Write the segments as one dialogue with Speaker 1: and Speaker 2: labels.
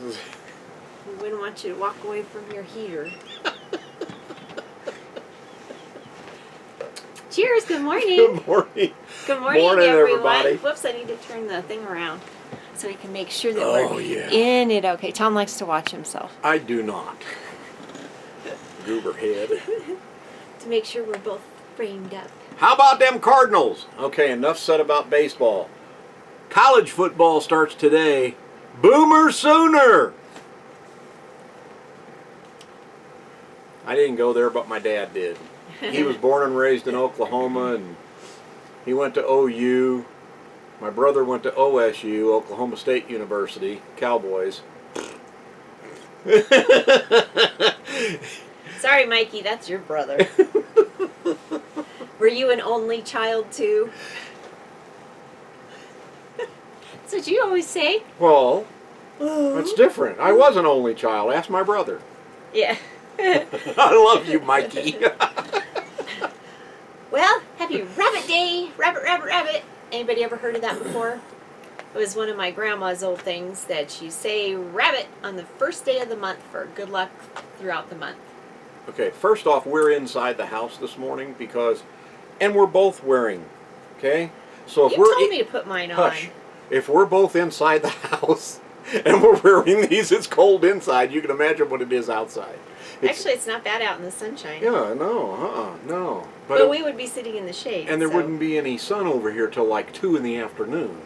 Speaker 1: We wouldn't want you to walk away from your heater. Cheers, good morning.
Speaker 2: Good morning.
Speaker 1: Good morning, everyone.
Speaker 2: Everybody.
Speaker 1: Whoops, I need to turn the thing around so we can make sure that we're
Speaker 2: Yeah.
Speaker 1: in it okay. Tom likes to watch himself.
Speaker 2: I do not. Goober head.
Speaker 1: To make sure we're both framed up.
Speaker 2: How about them Cardinals? Okay, enough said about baseball. College football starts today. Boomer Sooner! I didn't go there, but my dad did. He was born and raised in Oklahoma, and he went to OU. My brother went to OSU, Oklahoma State University, Cowboys.
Speaker 1: Sorry, Mikey, that's your brother. Were you an only child, too? That's what you always say.
Speaker 2: Well, that's different. I was an only child. Ask my brother.
Speaker 1: Yeah.
Speaker 2: I love you, Mikey.
Speaker 1: Well, happy Rabbit Day! Rabbit, rabbit, rabbit! Anybody ever heard of that before? It was one of my grandma's old things that she'd say rabbit on the first day of the month for good luck throughout the month.
Speaker 2: Okay, first off, we're inside the house this morning and we're both wearing, okay? So if
Speaker 1: You told me to put mine on.
Speaker 2: If we're both inside the house and we're wearing these, it's cold inside. You can imagine what it is outside.
Speaker 1: Actually, it's not bad out in the sunshine.
Speaker 2: Yeah, no.
Speaker 1: But we would be sitting in the shade.
Speaker 2: And there wouldn't be any sun over here till like 2 in the afternoon.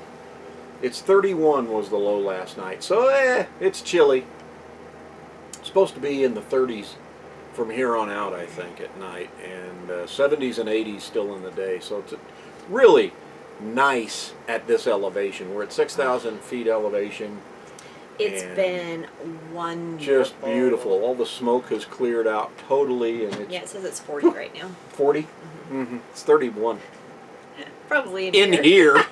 Speaker 2: It's 31 was the low last night. So, it's chilly. It's supposed to be in the 30s from here on out, I think, at night. And 70s and 80s still in the day. So it's really nice at this elevation. We're at 6,000 feet elevation.
Speaker 1: It's been wonderful.
Speaker 2: Just beautiful. All the smoke has cleared out totally. And
Speaker 1: it says it's 40 right now.
Speaker 2: 40? Mm-hmm. It's 31.
Speaker 1: Probably
Speaker 2: in here.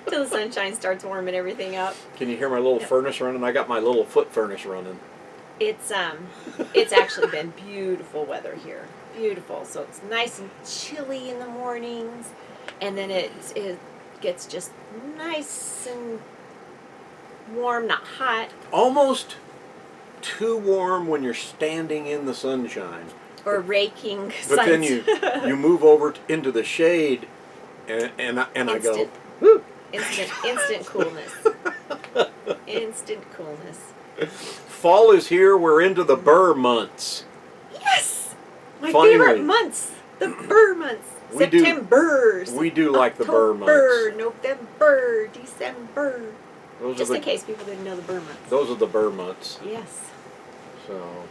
Speaker 1: Till the sunshine starts warming everything up.
Speaker 2: Can you hear my little furnace running? I got my little foot furnace running.
Speaker 1: It's actually been beautiful weather here. Beautiful. So it's nice and chilly in the mornings, and then it gets just nice and warm, not hot.
Speaker 2: Almost too warm when you're standing in the sunshine.
Speaker 1: Or raking
Speaker 2: but then you move over into the shade, and I go, woo!
Speaker 1: Instant coolness. Instant coolness.
Speaker 2: Fall is here. We're into the BRRrr months.
Speaker 1: Yes, my
Speaker 2: Finally.
Speaker 1: favorite months. The BRRrr months. September.
Speaker 2: We do like the BRRrr months.
Speaker 1: November, December.
Speaker 2: Those
Speaker 1: Just in case people didn't know the BRRrr months.
Speaker 2: Those are the BRRrr months.
Speaker 1: Yes.
Speaker 2: So.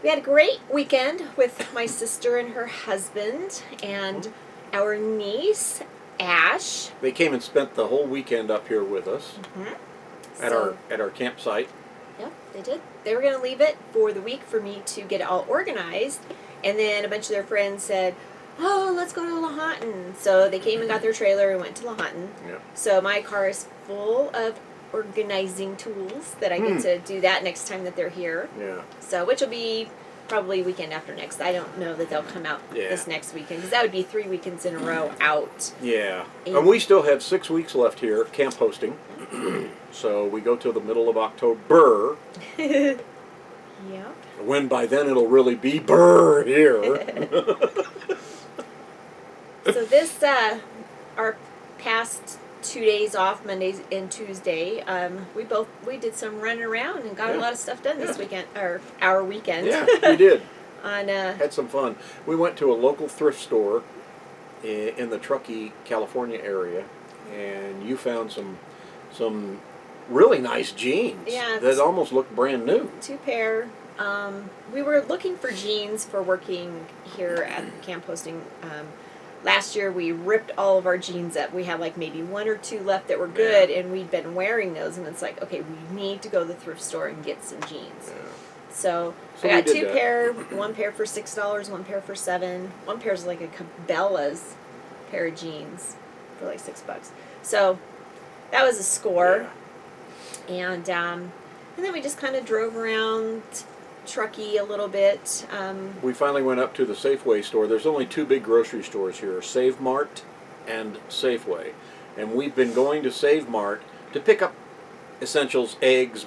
Speaker 1: We had a great weekend with my sister and her husband and our niece, Ash.
Speaker 2: They came and spent the whole weekend up here with us at our campsite.
Speaker 1: Yep, they did. They were going to leave it for the week for me to get it all organized, and then a bunch of their friends said, "Oh, let's go to Lahontan." So they came and got their trailer and went to Lahontan.
Speaker 2: Yep.
Speaker 1: So my car is full of organizing tools that I get to do that next time that they're here.
Speaker 2: Yeah.
Speaker 1: So, which will be probably weekend after next. I don't know that they'll come out this next weekend, because that would be 3 weekends in a row out.
Speaker 2: Yeah. And we still have 6 weeks left here, camp hosting. So we go till the middle of October.
Speaker 1: Yeah.
Speaker 2: When by then it'll really be BRRrr here.
Speaker 1: So this, our past 2 days off, Monday and Tuesday, we did some running around and got a lot of stuff done this weekend, or our weekend.
Speaker 2: Yeah, we did.
Speaker 1: Had
Speaker 2: some fun. We went to a local thrift store in the Truckee, California area, and you found some really nice jeans that almost looked brand new.
Speaker 1: 2 pair. We were looking for jeans for working here at camp hosting. Last year we ripped all of our jeans up. We had like maybe 1 or 2 left that were good, and we'd been wearing those, and it's like, okay, we need to go to the thrift store and get some jeans. Yeah. So I got 2 pair, 1 pair for $6, 1 pair for $7. 1 pair is like a Cabela's pair of jeans for like $6. So that was a score. Yeah. And then we just kind of drove around Truckee a little bit.
Speaker 2: We finally went up to the Safeway store. There's only 2 big grocery stores here, Save Mart and Safeway. And we've been going to Save Mart to pick up essentials, eggs,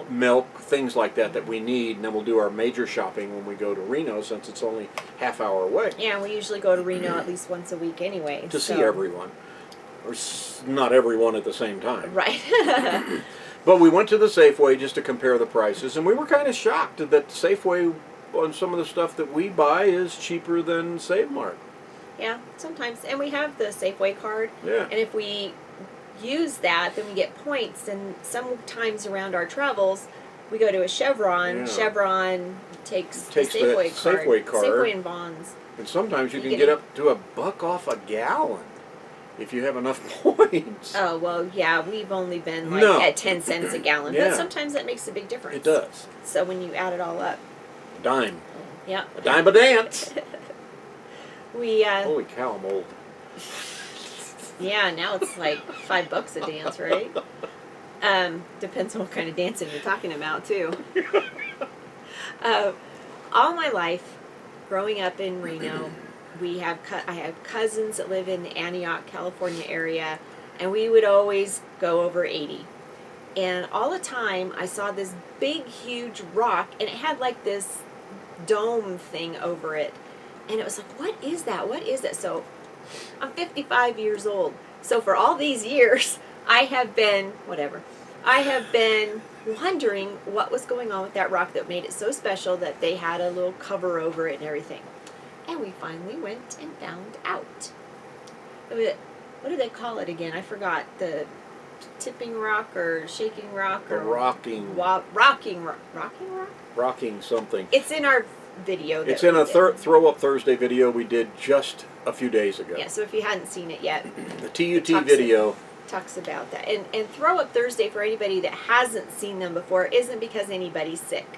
Speaker 1: milk.
Speaker 2: things like that we need, and then we'll do our major shopping when we go to Reno, since it's only half-hour away.
Speaker 1: Yeah, we usually go to Reno at least once a week anyway.
Speaker 2: To see everyone. Or not everyone at the same time.
Speaker 1: Right.
Speaker 2: But we went to the Safeway just to compare the prices, and we were kind of shocked that Safeway on some of the stuff that we buy is cheaper than Save Mart.
Speaker 1: Yeah, sometimes. And we have the Safeway card.
Speaker 2: Yeah.
Speaker 1: And if we use that, then we get points. And sometimes around our travels, we go to a Chevron.
Speaker 2: Yeah.
Speaker 1: Chevron takes the
Speaker 2: Safeway card.
Speaker 1: Safeway and bonds.
Speaker 2: And sometimes you can get up to $1 off a gallon if you have enough points.
Speaker 1: Oh, well, yeah, we've only been like at 10 cents a gallon.
Speaker 2: Yeah.
Speaker 1: But sometimes that makes a big difference.
Speaker 2: It does.
Speaker 1: So when you add it all up.
Speaker 2: A dime.
Speaker 1: Yeah.
Speaker 2: A dime a dance.
Speaker 1: Holy
Speaker 2: cow, I'm old.
Speaker 1: Yeah, now it's like $5 a dance, right? Depends on what kind of dancing you're talking about, too. All my life, growing up in Reno, I have cousins that live in the Antioch, California area, and we would always go over 80. And all the time, I saw this big, huge rock, and it had like this dome thing over it. And it was like, what is that? What is that? So I'm 55 years old. So for all these years, I have been wondering what was going on with that rock that made it so special that they had a little cover over it and everything. And we finally went and found out. What do they call it again? I forgot. The tipping rock or shaking rock or
Speaker 2: rocking
Speaker 1: rock?
Speaker 2: Rocking something.
Speaker 1: It's in our video.
Speaker 2: It's in a Throw Up Thursday video we did just a few days ago.
Speaker 1: Yeah, so if you hadn't seen it yet,
Speaker 2: the TUT video
Speaker 1: talks about that. And Throw Up Thursday, for anybody that hasn't seen them before, isn't because anybody's sick.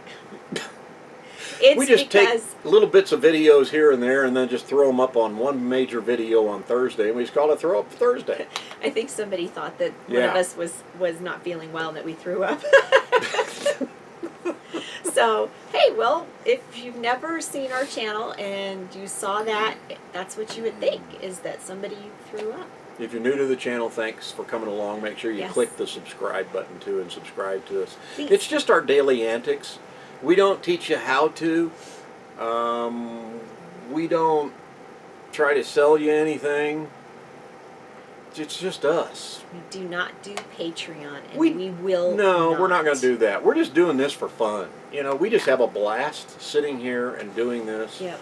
Speaker 1: It's
Speaker 2: we just
Speaker 1: because
Speaker 2: take little bits of videos here and there and then just throw them up on one major video on Thursday, and we just call it Throw Up Thursday.
Speaker 1: I think somebody thought that one of us was not feeling well and that we threw up. So, hey, well, if you've never seen our channel and you saw that, that's what you would think, is that somebody threw up.
Speaker 2: If you're new to the channel, thanks for coming along. Make sure you click the subscribe button, too, and subscribe to us.
Speaker 1: Please.
Speaker 2: It's just our daily antics. We don't teach you how to. We don't try to sell you anything. It's just us.
Speaker 1: We do not do Patreon, and we will
Speaker 2: No,
Speaker 1: not.
Speaker 2: we're not going to do that. We're just doing this for fun. You know, we just have a blast sitting here and doing this.
Speaker 1: Yep.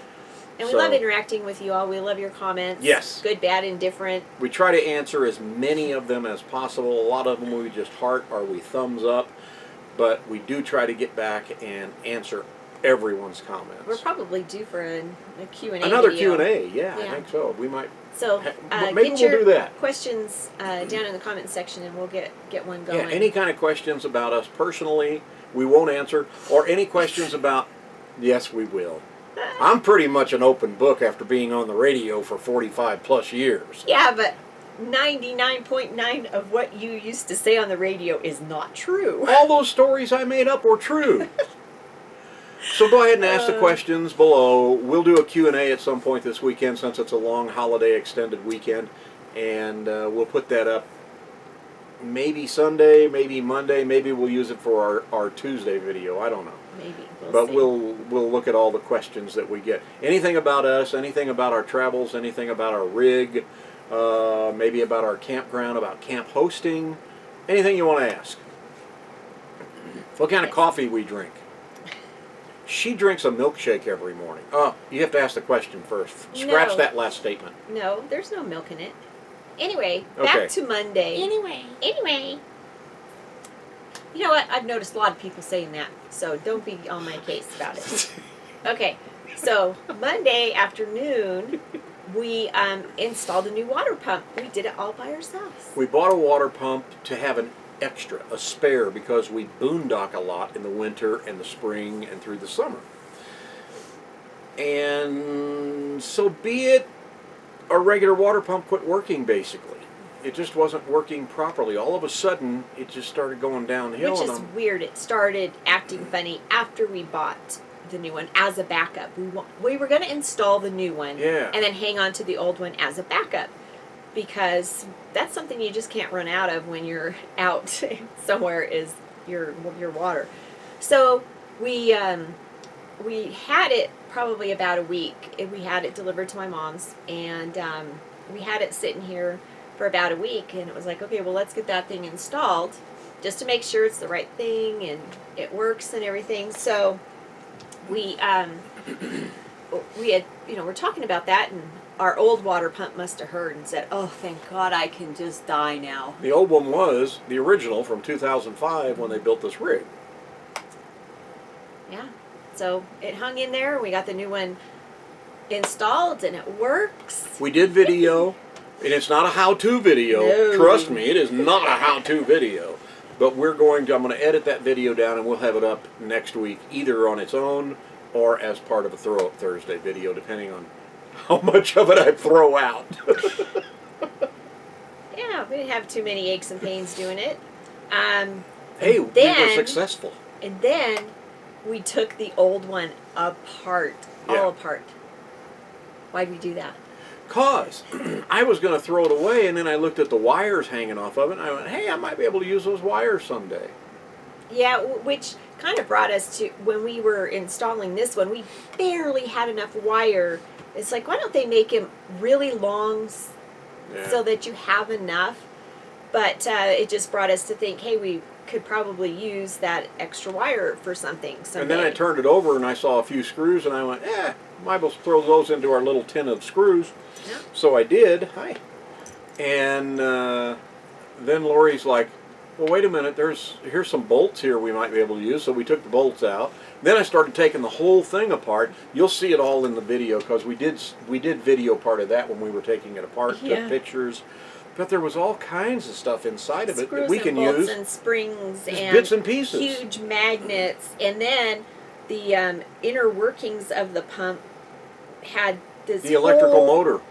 Speaker 1: And we love interacting with you all. We love your comments.
Speaker 2: Yes.
Speaker 1: Good, bad, indifferent.
Speaker 2: We try to answer as many of them as possible. A lot of them we just heart or we thumbs up. But we do try to get back and answer everyone's comments.
Speaker 1: We're probably due for a Q&A
Speaker 2: Another
Speaker 1: video.
Speaker 2: Q&A, yeah, I think so. We might.
Speaker 1: So
Speaker 2: maybe
Speaker 1: get
Speaker 2: we'll
Speaker 1: your
Speaker 2: do that.
Speaker 1: questions down in the comment section, and we'll get one going.
Speaker 2: Yeah, any kind of questions about us personally, we won't answer. Or any questions about, yes, we will. I'm pretty much an open book after being on the radio for 45 plus years.
Speaker 1: Yeah, but 99.9 of what you used to say on the radio is not true.
Speaker 2: All those stories I made up were true. So go ahead and ask the questions below. We'll do a Q&A at some point this weekend since it's a long holiday extended weekend. And we'll put that up maybe Sunday, maybe Monday. Maybe we'll use it for our Tuesday video. I don't know.
Speaker 1: Maybe.
Speaker 2: We'll look at all the questions that we get. Anything about us, anything about our travels, anything about our rig, maybe about our campground, about camp hosting, anything you want to ask. What kind of coffee we drink. She drinks a milkshake every morning. Oh, you have to ask the question first. Scratch that last statement.
Speaker 1: No, there's no milk in it. Anyway, back to Monday. Anyway. You know what? I've noticed a lot of people saying that, so don't be on my case about it. Okay, so Monday afternoon, we installed a new water pump. We did it all by ourselves.
Speaker 2: We bought a water pump to have an extra, a spare, because we boondock a lot in the winter and the spring and through the summer. And so be it, our regular water pump quit working basically. It just wasn't working properly. All of a sudden, it just started going downhill.
Speaker 1: Which is weird. It started acting funny after we bought the new one as a backup. We were going to install the new one and then hang on to the old one as a backup. because that's something you just can't run out of when you're out somewhere, is your water. So we had it probably about a week. We had it delivered to my mom's, and we had it sitting here for about a week, and it was like, okay, well, let's get that thing installed just to make sure it's the right thing and it works and everything. So we had, we're talking about that, and our old water pump must have heard and said, oh, thank God I can just die now.
Speaker 2: The old one was the original from 2005 when they built this rig.
Speaker 1: Yeah. So it hung in there. We got the new one installed, and it works.
Speaker 2: We did video, and it's not a how-to video.
Speaker 1: No.
Speaker 2: Trust me, it is not a how-to video. But I'm going to edit that video down, and we'll have it up next week, either on its own or as part of a Throw Up Thursday video, depending on how much of it I throw out.
Speaker 1: Yeah, we didn't have too many aches and pains doing it.
Speaker 2: Hey, we were successful.
Speaker 1: And then we took the old one apart, all apart. Why'd we do that?
Speaker 2: Cause I was going to throw it away, and then I looked at the wires hanging off of it, and I went, hey, I might be able to use those wires someday.
Speaker 1: Yeah, which kind of brought us to, when we were installing this one, we barely had enough wire. It's like, why don't they make them really long so that you have enough? But it just brought us to think, hey, we could probably use that extra wire for something someday.
Speaker 2: And then I turned it over, and I saw a few screws, and I went, might as well throw those into our little tin of screws.
Speaker 1: Yeah.
Speaker 2: So I did. Hi. And then Lori's like, well, wait a minute, here's some bolts here we might be able to use. So we took the bolts out. Then I started taking the whole thing apart. You'll see it all in the video, because we did video part of that when we were taking it apart, took pictures. But there was all kinds of stuff inside of it that we can use.
Speaker 1: And springs and
Speaker 2: bits and pieces.
Speaker 1: Huge magnets. And then the inner workings of the pump had this
Speaker 2: the electrical motor.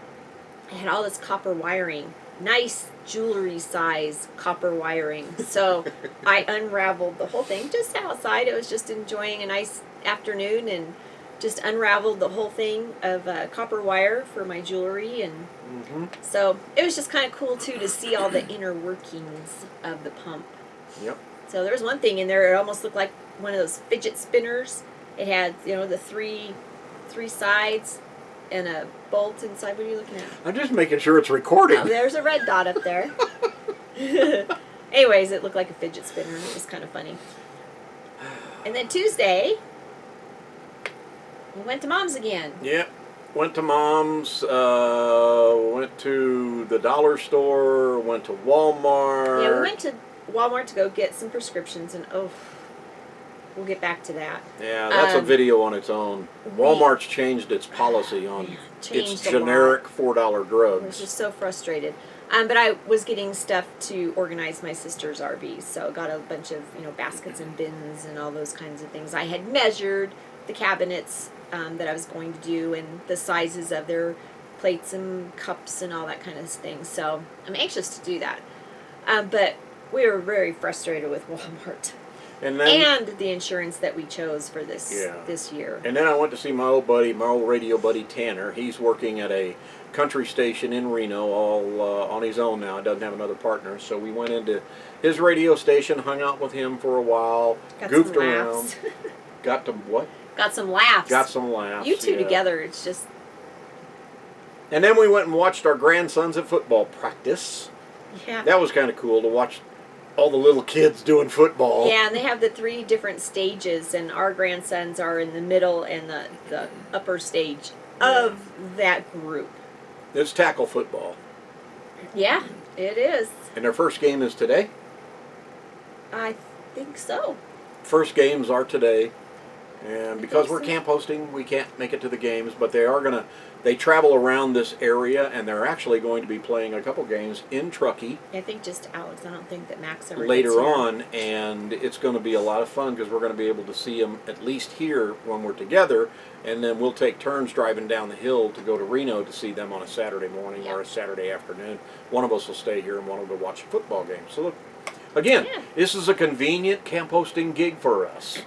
Speaker 1: It had all this copper wiring. Nice jewelry size copper wiring. So I unraveled the whole thing just outside. It was just enjoying a nice afternoon, and just unraveled the whole thing of copper wire for my jewelry. And so it was just kind of cool too to see all the inner workings of the pump.
Speaker 2: Yep.
Speaker 1: So there was one thing in there, it almost looked like one of those fidget spinners. It had, the three sides and a bolt inside. What are you looking at?
Speaker 2: I'm just making sure it's recording.
Speaker 1: Oh, there's a red dot up there. Anyways, it looked like a fidget spinner. It was kind of funny. And then Tuesday, we went to Mom's again.
Speaker 2: Yep. Went to Mom's, went to the dollar store, went to Walmart.
Speaker 1: Yeah, we went to Walmart to go get some prescriptions, and we'll get back to that.
Speaker 2: Yeah, that's a video on its own. Walmart's changed its policy on its generic $4 drugs.
Speaker 1: I was just so frustrated. But I was getting stuff to organize my sister's RV, so got a bunch of baskets and bins and all those kinds of things. I had measured the cabinets that I was going to do, and the sizes of their plates and cups and all that kind of thing. So I'm anxious to do that. But we were very frustrated with Walmart. And the insurance that we chose for this year.
Speaker 2: And then I went to see my old radio buddy Tanner. He's working at a country station in Reno, all on his own now. He doesn't have another partner. So we went into his radio station, hung out with him for a while, goofed around. Got to what?
Speaker 1: Got some laughs.
Speaker 2: Got some laughs.
Speaker 1: You two together, it's just...
Speaker 2: And then we went and watched our grandsons at football practice.
Speaker 1: Yeah.
Speaker 2: That was kind of cool to watch all the little kids doing football.
Speaker 1: Yeah, and they have the 3 different stages, and our grandsons are in the middle and the upper stage of that group.
Speaker 2: It's tackle football.
Speaker 1: Yeah, it is.
Speaker 2: And their first game is today?
Speaker 1: I think so.
Speaker 2: First games are today. And because we're camp hosting, we can't make it to the games, but they travel around this area, and they're actually going to be playing a couple games in Truckee.
Speaker 1: I think just Alex. I don't think that Max ever
Speaker 2: later
Speaker 1: gets here.
Speaker 2: on, and it's going to be a lot of fun because we're going to be able to see them at least here when we're together, and then we'll take turns driving down the hill to go to Reno to see them on a Saturday morning or a Saturday afternoon. One of us will stay here and one will go watch a football game. So look, again, this is a convenient camp hosting gig for us.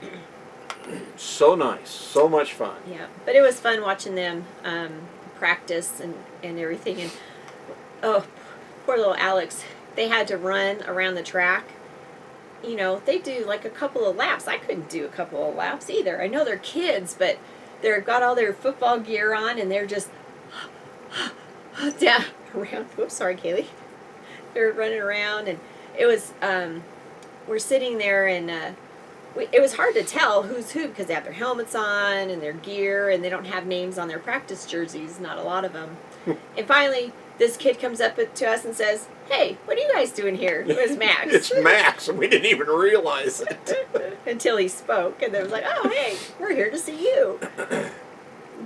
Speaker 2: So nice, so much fun.
Speaker 1: Yeah, but it was fun watching them practice and everything. And poor little Alex, they had to run around the track. You know, they do like a couple of laps. I couldn't do a couple of laps either. I know they're kids, but they've got all their football gear on and they're just down around. Whoops, sorry, Kaylee. They're running around, and it was, we're sitting there, and it was hard to tell who's who because they have their helmets on and their gear, and they don't have names on their practice jerseys, not a lot of them. And finally, this kid comes up to us and says, "Hey, what are you guys doing here?" It was Max.
Speaker 2: It's Max, and we didn't even realize it.
Speaker 1: Until he spoke, and then it was like, "Oh, hey, we're here to see you."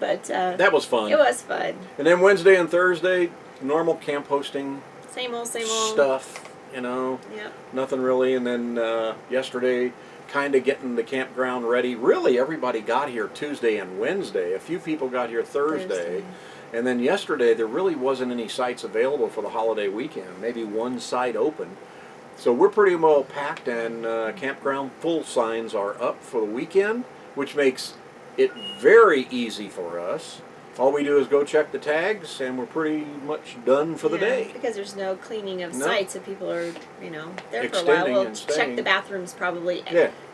Speaker 1: But
Speaker 2: that was fun.
Speaker 1: It was fun.
Speaker 2: And then Wednesday and Thursday, normal camp hosting
Speaker 1: Same old
Speaker 2: stuff, you know.
Speaker 1: Yep.
Speaker 2: Nothing really. And then yesterday, kind of getting the campground ready. Really, everybody got here Tuesday and Wednesday. A few people got here Thursday. And then yesterday, there really wasn't any sites available for the holiday weekend. Maybe one site open. So we're pretty well packed, and campground full signs are up for the weekend, which makes it very easy for us. All we do is go check the tags, and we're pretty much done for the day.
Speaker 1: Because there's no cleaning of sites, if people are, you know, there for a
Speaker 2: Extending
Speaker 1: while.
Speaker 2: and
Speaker 1: We'll
Speaker 2: staying.
Speaker 1: check the bathrooms probably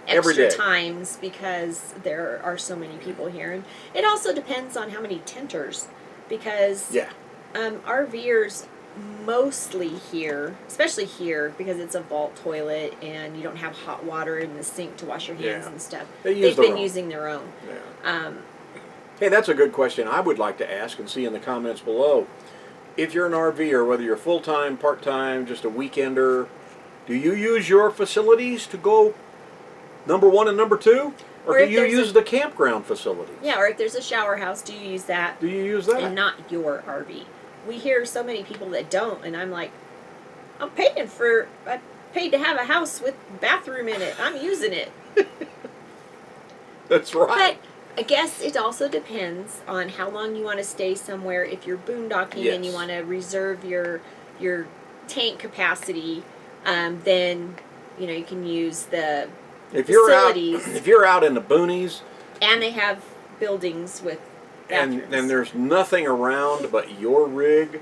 Speaker 2: every day.
Speaker 1: extra times because there are so many people here. And it also depends on how many tenters, because RVers mostly here, especially here, because it's a vault toilet and you don't have hot water in the sink to wash your hands and stuff. They've been using their own.
Speaker 2: Yeah. Hey, that's a good question I would like to ask and see in the comments below. If you're an RVer, whether you're full-time, part-time, just a weekender, do you use your facilities to go number 1 and number 2? Or do you use the campground facilities?
Speaker 1: Yeah, or if there's a shower house, do you use that?
Speaker 2: Do you use that?
Speaker 1: And not your RV. We hear so many people that don't, and I'm like, I paid to have a house with bathroom in it. I'm using it.
Speaker 2: That's right.
Speaker 1: But I guess it also depends on how long you want to stay somewhere. If you're boondocking and you want to reserve your tank capacity, then you can use the facilities.
Speaker 2: If you're out in the boonies,
Speaker 1: and they have buildings with bathrooms,
Speaker 2: and there's nothing around but your rig,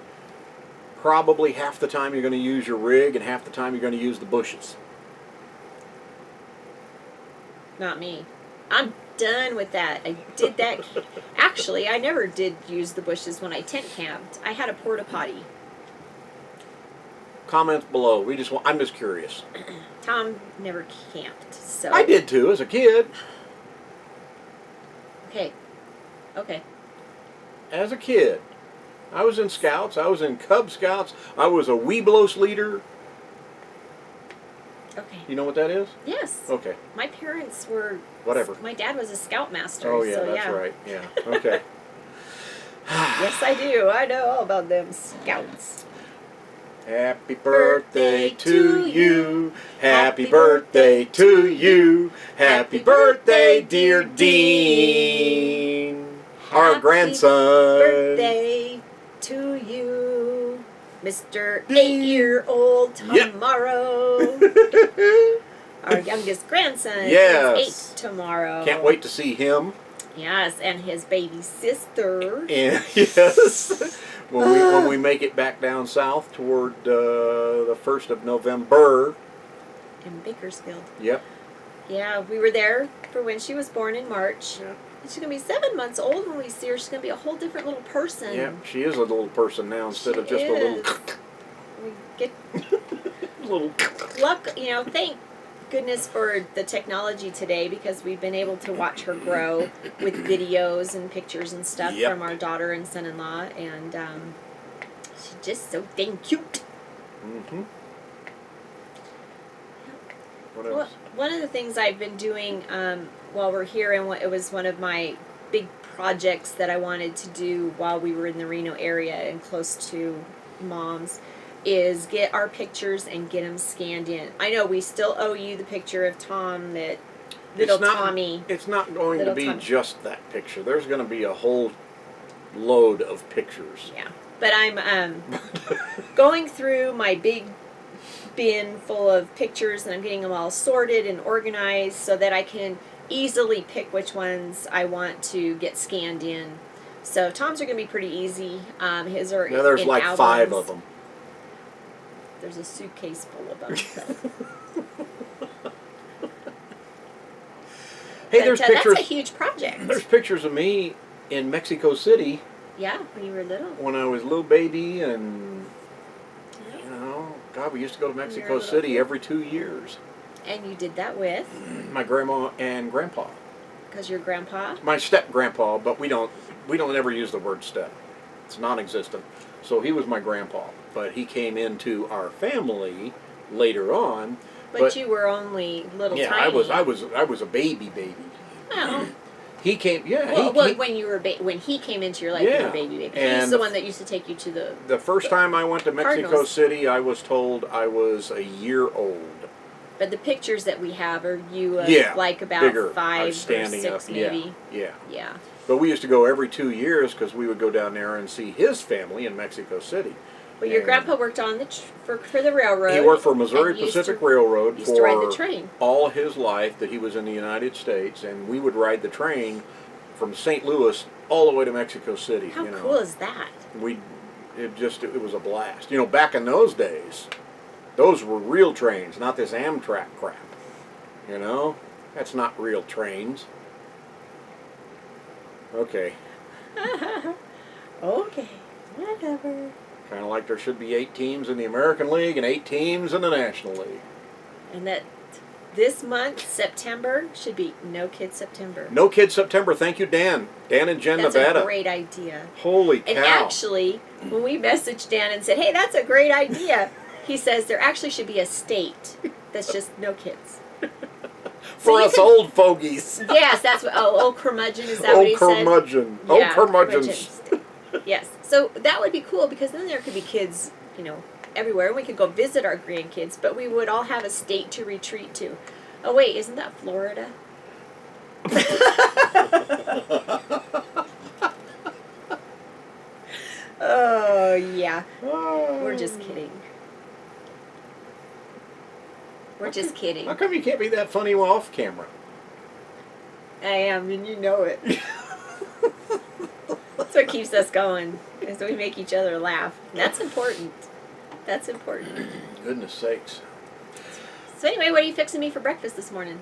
Speaker 2: probably half the time you're going to use your rig and half the time you're going to use the bushes.
Speaker 1: Not me. I'm done with that. I did that. Actually, I never did use the bushes when I tent camped. I had a porta potty.
Speaker 2: Comments below. I'm just curious.
Speaker 1: Tom never camped, so
Speaker 2: I did too as a kid.
Speaker 1: Okay.
Speaker 2: As a kid, I was in Scouts. I was in Cub Scouts. I was a Weeblos leader.
Speaker 1: Okay.
Speaker 2: You know what that is?
Speaker 1: Yes.
Speaker 2: Okay.
Speaker 1: My parents were.
Speaker 2: Whatever.
Speaker 1: My dad was a scoutmaster.
Speaker 2: Oh yeah,
Speaker 1: so
Speaker 2: that's
Speaker 1: yeah.
Speaker 2: right. Yeah. Okay.
Speaker 1: Yes, I do. I know all about them scouts.
Speaker 2: Happy birthday to you. Happy birthday to you. Happy birthday, dear Dean. Our grandson.
Speaker 1: Birthday to you, Mr. 8-year-old tomorrow. Our youngest grandson is 8 tomorrow.
Speaker 2: Can't wait to see him.
Speaker 1: Yes, and his baby sister.
Speaker 2: And yes, when we make it back down south toward the 1st of November.
Speaker 1: In Bakersfield.
Speaker 2: Yep.
Speaker 1: Yeah, we were there for when she was born in March.
Speaker 2: Yeah.
Speaker 1: She's going to be 7 months old when we see her. She's going to be a whole different little person.
Speaker 2: Yeah, she is a little person now instead of just a little...
Speaker 1: We get
Speaker 2: little...
Speaker 1: luck, thank goodness for the technology today, because we've been able to watch her grow with videos and pictures and stuff from our daughter and son-in-law, and she's just so dang cute.
Speaker 2: Mm-hmm. What else?
Speaker 1: One of the things I've been doing while we're here, and it was one of my big projects that I wanted to do while we were in the Reno area and close to Mom's, is get our pictures and get them scanned in. I know we still owe you the picture of Tom, that little Tommy.
Speaker 2: It's not going to be just that picture. There's going to be a whole load of pictures.
Speaker 1: Yeah, but I'm going through my big bin full of pictures, and I'm getting them all sorted and organized so that I can easily pick which ones I want to get scanned in. So Tom's are going to be pretty easy. His are
Speaker 2: there's
Speaker 1: in
Speaker 2: like
Speaker 1: albums.
Speaker 2: 5 of them.
Speaker 1: There's a suitcase full of them. So.
Speaker 2: Hey, there's pictures.
Speaker 1: That's a huge project.
Speaker 2: There's pictures of me in Mexico City.
Speaker 1: Yeah, when you were little.
Speaker 2: When I was a little baby, and you know, God, we used to go to Mexico City every 2 years.
Speaker 1: And you did that with?
Speaker 2: My grandma and grandpa.
Speaker 1: Because your grandpa?
Speaker 2: My step grandpa, but we don't ever use the word step. It's non-existent. So he was my grandpa, but he came into our family later on.
Speaker 1: But you were only little
Speaker 2: yeah,
Speaker 1: tiny.
Speaker 2: I was a baby.
Speaker 1: Well,
Speaker 2: he came. Yeah,
Speaker 1: when he came into your life, you were a baby. He's the one that used to take you to
Speaker 2: the first time I went to Mexico
Speaker 1: Cardinals.
Speaker 2: City, I was told I was a year old.
Speaker 1: But the pictures that we have are you like about
Speaker 2: bigger.
Speaker 1: 5 or 6
Speaker 2: up.
Speaker 1: maybe.
Speaker 2: Yeah. But we used to go every 2 years because we would go down there and see his family in Mexico City.
Speaker 1: Well, your grandpa worked on for the railroad.
Speaker 2: He worked for Missouri Pacific Railroad
Speaker 1: to ride the train.
Speaker 2: All his life that he was in the United States, and we would ride the train from St. Louis all the way to Mexico City.
Speaker 1: How cool is that?
Speaker 2: It was a blast. You know, back in those days, those were real trains, not this Amtrak crap. You know, that's not real trains. Okay.
Speaker 1: Okay, whatever.
Speaker 2: Kind of like there should be 8 teams in the American League and 8 teams in the National League.
Speaker 1: And that this month, September, should be No Kids September.
Speaker 2: No Kids September. Thank you, Dan. Dan and Jen, Nevada.
Speaker 1: That's a great idea.
Speaker 2: Holy cow.
Speaker 1: And actually, when we messaged Dan and said, hey, that's a great idea, he says there actually should be a state that's just no kids.
Speaker 2: For us old fogies.
Speaker 1: Yes, that's what, old curmudgeon, is that what he said?
Speaker 2: Curmudgeon.
Speaker 1: Yeah,
Speaker 2: old curmudgeons.
Speaker 1: Yes, so that would be cool because then there could be kids, you know, everywhere. We could go visit our grandkids, but we would all have a state to retreat to. Oh wait, isn't that Florida? Oh yeah, we're just kidding. We're just kidding.
Speaker 2: How come you can't be that funny off camera?
Speaker 1: I am, and you know it. That's what keeps us going, is we make each other laugh. That's important. That's important.
Speaker 2: Goodness sakes.
Speaker 1: So anyway, what are you fixing me for breakfast this morning?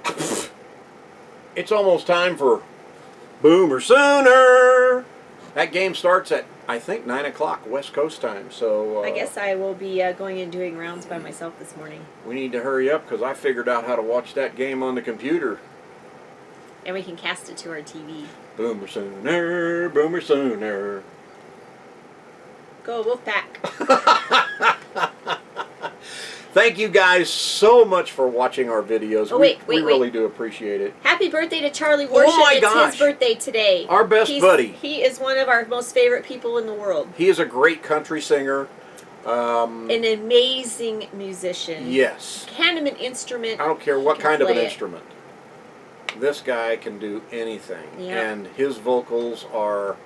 Speaker 2: It's almost time for Boomer Sooner. That game starts at, I think, 9 o'clock West Coast time. So
Speaker 1: I guess I will be going and doing rounds by myself this morning.
Speaker 2: We need to hurry up because I figured out how to watch that game on the computer.
Speaker 1: And we can cast it to our TV.
Speaker 2: Boomer Sooner, Boomer Sooner.
Speaker 1: Go Wolfpack.
Speaker 2: Thank you guys so much for watching our videos.
Speaker 1: We
Speaker 2: really do appreciate it.
Speaker 1: Happy birthday to Charlie Worship.
Speaker 2: Oh my
Speaker 1: it's
Speaker 2: gosh.
Speaker 1: his birthday today.
Speaker 2: Our best buddy.
Speaker 1: He is one of our most favorite people in the world.
Speaker 2: He is a great country singer.
Speaker 1: An amazing musician.
Speaker 2: Yes.
Speaker 1: Hand him an instrument.
Speaker 2: I don't care what kind of an instrument. This guy can do anything.
Speaker 1: Yeah.
Speaker 2: And his vocals are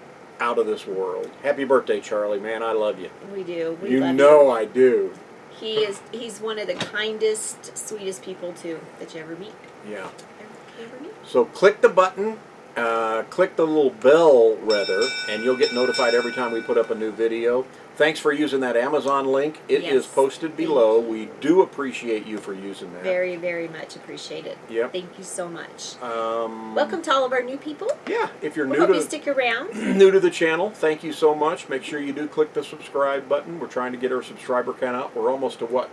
Speaker 2: out of this world. Happy birthday, Charlie, man. I love you.
Speaker 1: We do.
Speaker 2: You know I do.
Speaker 1: He's one of the kindest, sweetest people, too, that you ever meet.
Speaker 2: Yeah.
Speaker 1: Ever meet?
Speaker 2: So click the button, click the little bell, rather, and you'll get notified every time we put up a new video. Thanks for using that Amazon link. It is posted below. We do appreciate you for using that.
Speaker 1: Very, very much appreciate it.
Speaker 2: Yep.
Speaker 1: Thank you so much. Welcome to all of our new people.
Speaker 2: Yeah, if you're
Speaker 1: hope you stick around.
Speaker 2: New to the channel, thank you so much. Make sure you do click the subscribe button. We're trying to get our subscriber count up. We're almost to what?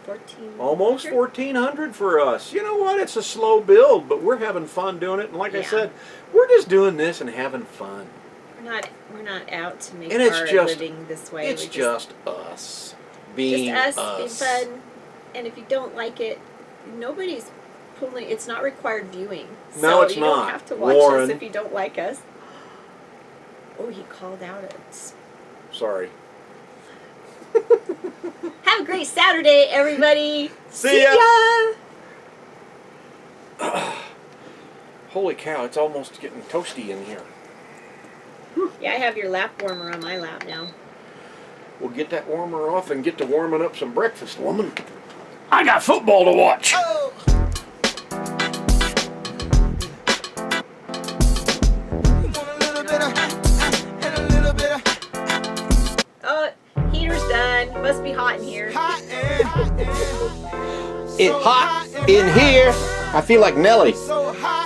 Speaker 1: 1,400.
Speaker 2: Almost 1,400 for us. You know what? It's a slow build, but we're having fun doing it. And like I said, we're just doing this and having fun.
Speaker 1: We're not out to make
Speaker 2: and it's
Speaker 1: our
Speaker 2: just,
Speaker 1: living this way.
Speaker 2: It's just us being
Speaker 1: just us being fun. And if you don't like it, nobody's pulling. It's not required viewing.
Speaker 2: No, it's
Speaker 1: you
Speaker 2: not.
Speaker 1: You don't have to watch us if you don't like us. Oh, he called out us.
Speaker 2: Sorry.
Speaker 1: Have a great Saturday, everybody.
Speaker 2: See ya. Holy cow, it's almost getting toasty in here.
Speaker 1: Yeah, I have your lap warmer on my lap now.
Speaker 2: We'll get that warmer off and get to warming up some breakfast, woman. I got football to watch. Oh.
Speaker 1: Oh, heater's done. Must be hot in here.
Speaker 2: It hot in here. I feel like Nelly.
Speaker 3: So hot.